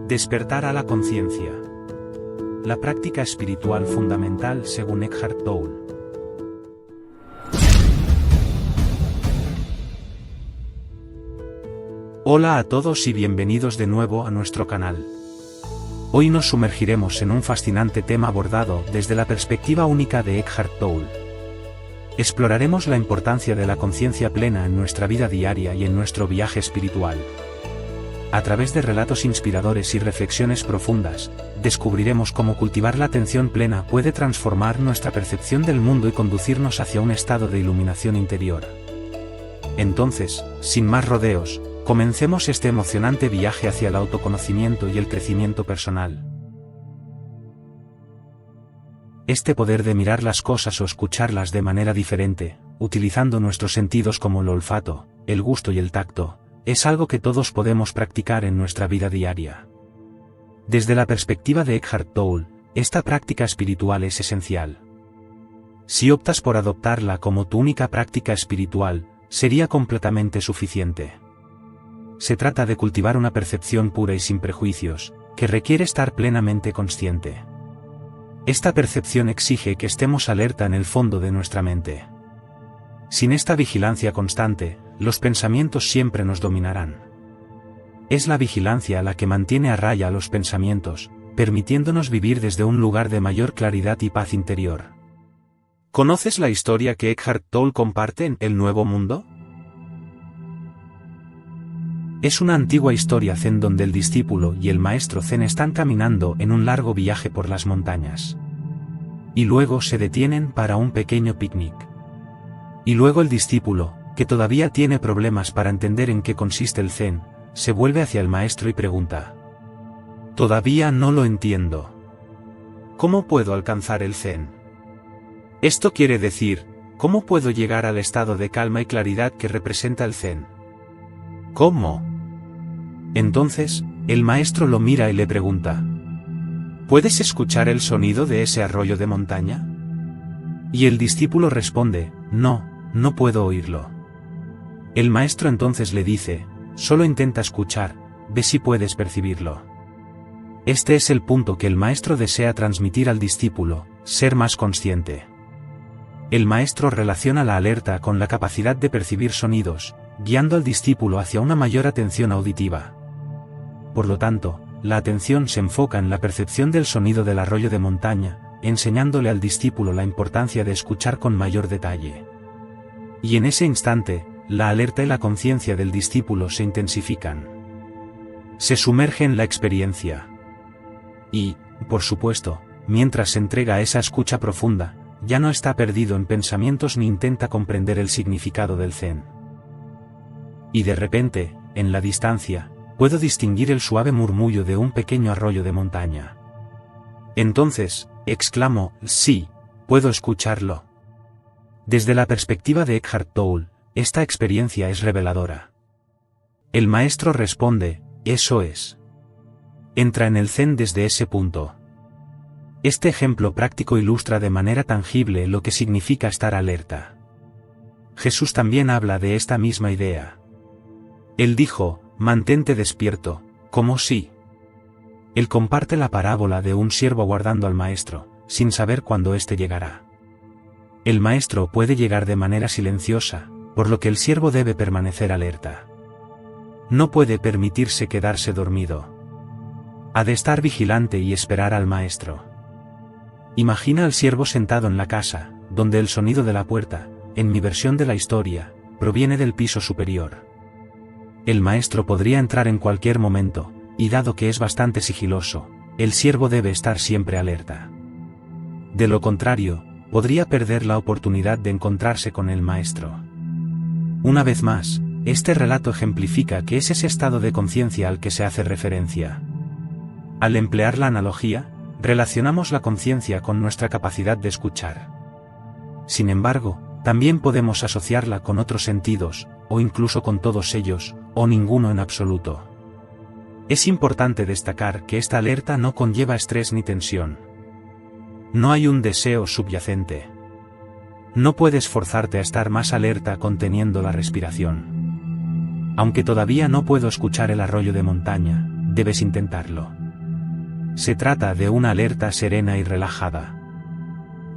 Despertar a la conciencia. La práctica espiritual fundamental según Eckhart Tolle. Hola a todos y bienvenidos de nuevo a nuestro canal. Hoy nos sumergiremos en un fascinante tema abordado desde la perspectiva única de Eckhart Tolle. Exploraremos la importancia de la conciencia plena en nuestra vida diaria y en nuestro viaje espiritual. A través de relatos inspiradores y reflexiones profundas, descubriremos cómo cultivar la atención plena puede transformar nuestra percepción del mundo y conducirnos hacia un estado de iluminación interior. Entonces, sin más rodeos, comencemos este emocionante viaje hacia el autoconocimiento y el crecimiento personal. Este poder de mirar las cosas o escucharlas de manera diferente, utilizando nuestros sentidos como el olfato, el gusto y el tacto, es algo que todos podemos practicar en nuestra vida diaria. Desde la perspectiva de Eckhart Tolle, esta práctica espiritual es esencial. Si optas por adoptarla como tu única práctica espiritual, sería completamente suficiente. Se trata de cultivar una percepción pura y sin prejuicios, que requiere estar plenamente consciente. Esta percepción exige que estemos alerta en el fondo de nuestra mente. Sin esta vigilancia constante, los pensamientos siempre nos dominarán. Es la vigilancia la que mantiene a raya a los pensamientos, permitiéndonos vivir desde un lugar de mayor claridad y paz interior. ¿Conoces la historia que Eckhart Tolle comparte en El Nuevo Mundo? Es una antigua historia zen donde el discípulo y el maestro zen están caminando en un largo viaje por las montañas. Y luego se detienen para un pequeño picnic. Y luego el discípulo, que todavía tiene problemas para entender en qué consiste el zen, se vuelve hacia el maestro y pregunta: «Todavía no lo entiendo. ¿Cómo puedo alcanzar el zen? Esto quiere decir, ¿cómo puedo llegar al estado de calma y claridad que representa el zen? ¿Cómo?». Entonces, el maestro lo mira y le pregunta: «¿Puedes escuchar el sonido de ese arroyo de montaña?». Y el discípulo responde: «No puedo oírlo». El maestro entonces le dice: «Solo intenta escuchar, ve si puedes percibirlo». Este es el punto que el maestro desea transmitir al discípulo: ser más consciente. El maestro relaciona la alerta con la capacidad de percibir sonidos, guiando al discípulo hacia una mayor atención auditiva. Por lo tanto, la atención se enfoca en la percepción del sonido del arroyo de montaña, enseñándole al discípulo la importancia de escuchar con mayor detalle. Y en ese instante, la alerta y la conciencia del discípulo se intensifican. Se sumerge en la experiencia. Y, por supuesto, mientras se entrega a esa escucha profunda, ya no está perdido en pensamientos ni intenta comprender el significado del zen. Y de repente, en la distancia, puedo distinguir el suave murmullo de un pequeño arroyo de montaña. Entonces, exclamo: «Sí, puedo escucharlo». Desde la perspectiva de Eckhart Tolle, esta experiencia es reveladora. El maestro responde: «Eso es». Entra en el zen desde ese punto. Este ejemplo práctico ilustra de manera tangible lo que significa estar alerta. Jesús también habla de esta misma idea. Él dijo: «Mantente despierto, como si». Él comparte la parábola de un siervo aguardando al maestro, sin saber cuándo éste llegará. El maestro puede llegar de manera silenciosa, por lo que el siervo debe permanecer alerta. No puede permitirse quedarse dormido. Ha de estar vigilante y esperar al maestro. Imagina al siervo sentado en la casa, donde el sonido de la puerta, en mi versión de la historia, proviene del piso superior. El maestro podría entrar en cualquier momento, y dado que es bastante sigiloso, el siervo debe estar siempre alerta. De lo contrario, podría perder la oportunidad de encontrarse con el maestro. Una vez más, este relato ejemplifica que es ese estado de conciencia al que se hace referencia. Al emplear la analogía, relacionamos la conciencia con nuestra capacidad de escuchar. Sin embargo, también podemos asociarla con otros sentidos, o incluso con todos ellos, o ninguno en absoluto. Es importante destacar que esta alerta no conlleva estrés ni tensión. No hay un deseo subyacente. No puedes forzarte a estar más alerta conteniendo la respiración. Aunque todavía no puedo escuchar el arroyo de montaña, debes intentarlo. Se trata de una alerta serena y relajada.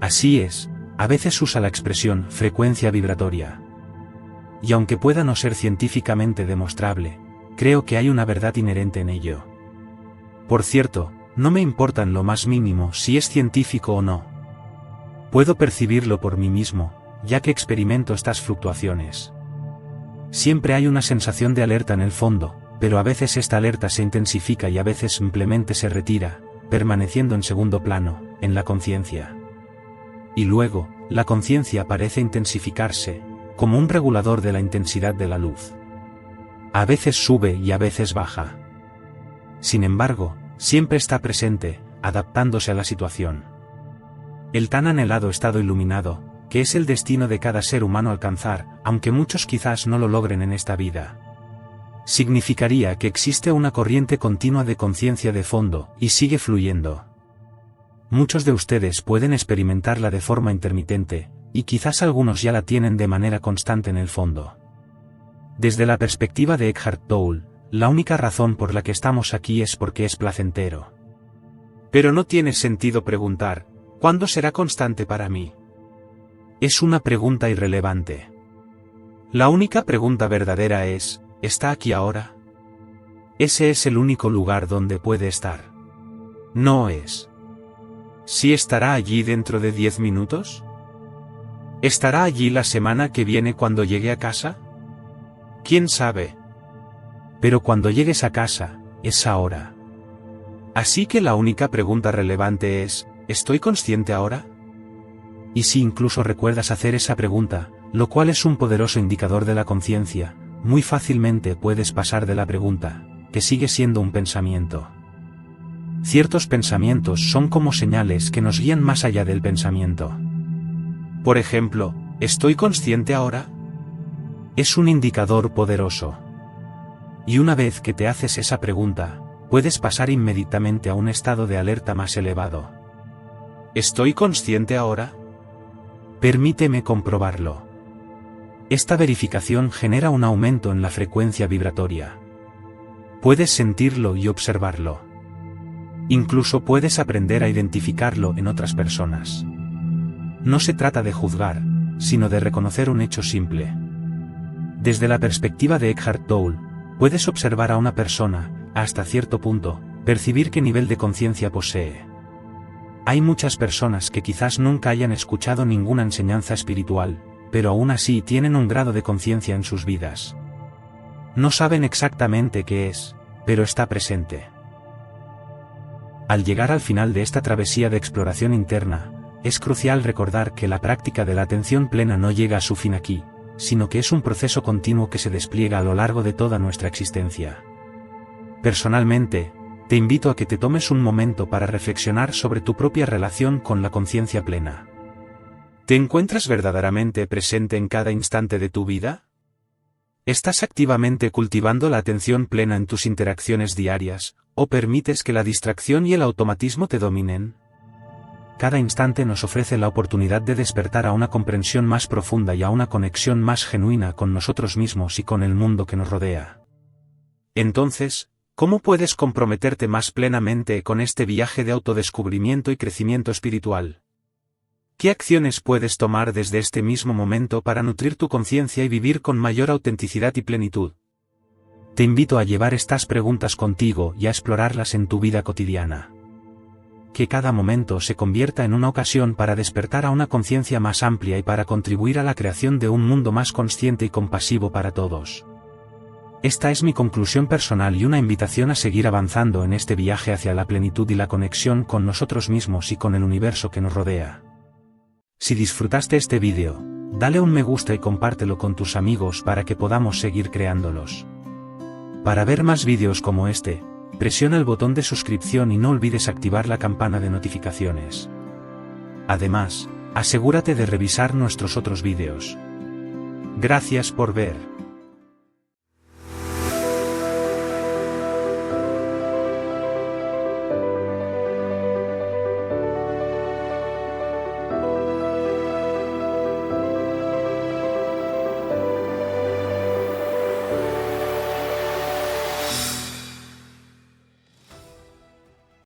Así es, a veces usa la expresión frecuencia vibratoria. Y aunque pueda no ser científicamente demostrable, creo que hay una verdad inherente en ello. Por cierto, no me importa en lo más mínimo si es científico o no. Puedo percibirlo por mí mismo, ya que experimento estas fluctuaciones. Siempre hay una sensación de alerta en el fondo, pero a veces esta alerta se intensifica y a veces simplemente se retira, permaneciendo en segundo plano, en la conciencia. Y luego, la conciencia parece intensificarse, como un regulador de la intensidad de la luz. A veces sube y a veces baja. Sin embargo, siempre está presente, adaptándose a la situación. El tan anhelado estado iluminado, que es el destino de cada ser humano alcanzar, aunque muchos quizás no lo logren en esta vida. Significaría que existe una corriente continua de conciencia de fondo, y sigue fluyendo. Muchos de ustedes pueden experimentarla de forma intermitente, y quizás algunos ya la tienen de manera constante en el fondo. Desde la perspectiva de Eckhart Tolle, la única razón por la que estamos aquí es porque es placentero. Pero no tiene sentido preguntar, ¿cuándo será constante para mí? Es una pregunta irrelevante. La única pregunta verdadera es, ¿está aquí ahora? Ese es el único lugar donde puede estar. No es. ¿Sí estará allí dentro de 10 minutos? ¿Estará allí la semana que viene cuando llegue a casa? ¿Quién sabe? Pero cuando llegues a casa, es ahora. Así que la única pregunta relevante es, ¿estoy consciente ahora? Y si incluso recuerdas hacer esa pregunta, lo cual es un poderoso indicador de la conciencia, muy fácilmente puedes pasar de la pregunta, que sigue siendo un pensamiento. Ciertos pensamientos son como señales que nos guían más allá del pensamiento. Por ejemplo, ¿estoy consciente ahora? Es un indicador poderoso. Y una vez que te haces esa pregunta, puedes pasar inmediatamente a un estado de alerta más elevado. ¿Estoy consciente ahora? Permíteme comprobarlo. Esta verificación genera un aumento en la frecuencia vibratoria. Puedes sentirlo y observarlo. Incluso puedes aprender a identificarlo en otras personas. No se trata de juzgar, sino de reconocer un hecho simple. Desde la perspectiva de Eckhart Tolle, puedes observar a una persona, hasta cierto punto, percibir qué nivel de conciencia posee. Hay muchas personas que quizás nunca hayan escuchado ninguna enseñanza espiritual, pero aún así tienen un grado de conciencia en sus vidas. No saben exactamente qué es, pero está presente. Al llegar al final de esta travesía de exploración interna, es crucial recordar que la práctica de la atención plena no llega a su fin aquí, sino que es un proceso continuo que se despliega a lo largo de toda nuestra existencia. Personalmente, te invito a que te tomes un momento para reflexionar sobre tu propia relación con la conciencia plena. ¿Te encuentras verdaderamente presente en cada instante de tu vida? ¿Estás activamente cultivando la atención plena en tus interacciones diarias, o permites que la distracción y el automatismo te dominen? Cada instante nos ofrece la oportunidad de despertar a una comprensión más profunda y a una conexión más genuina con nosotros mismos y con el mundo que nos rodea. Entonces, ¿cómo puedes comprometerte más plenamente con este viaje de autodescubrimiento y crecimiento espiritual? ¿Qué acciones puedes tomar desde este mismo momento para nutrir tu conciencia y vivir con mayor autenticidad y plenitud? Te invito a llevar estas preguntas contigo y a explorarlas en tu vida cotidiana. Que cada momento se convierta en una ocasión para despertar a una conciencia más amplia y para contribuir a la creación de un mundo más consciente y compasivo para todos. Esta es mi conclusión personal y una invitación a seguir avanzando en este viaje hacia la plenitud y la conexión con nosotros mismos y con el universo que nos rodea. Si disfrutaste este vídeo, dale un me gusta y compártelo con tus amigos para que podamos seguir creándolos. Para ver más vídeos como este, presiona el botón de suscripción y no olvides activar la campana de notificaciones. Además, asegúrate de revisar nuestros otros vídeos. Gracias por ver.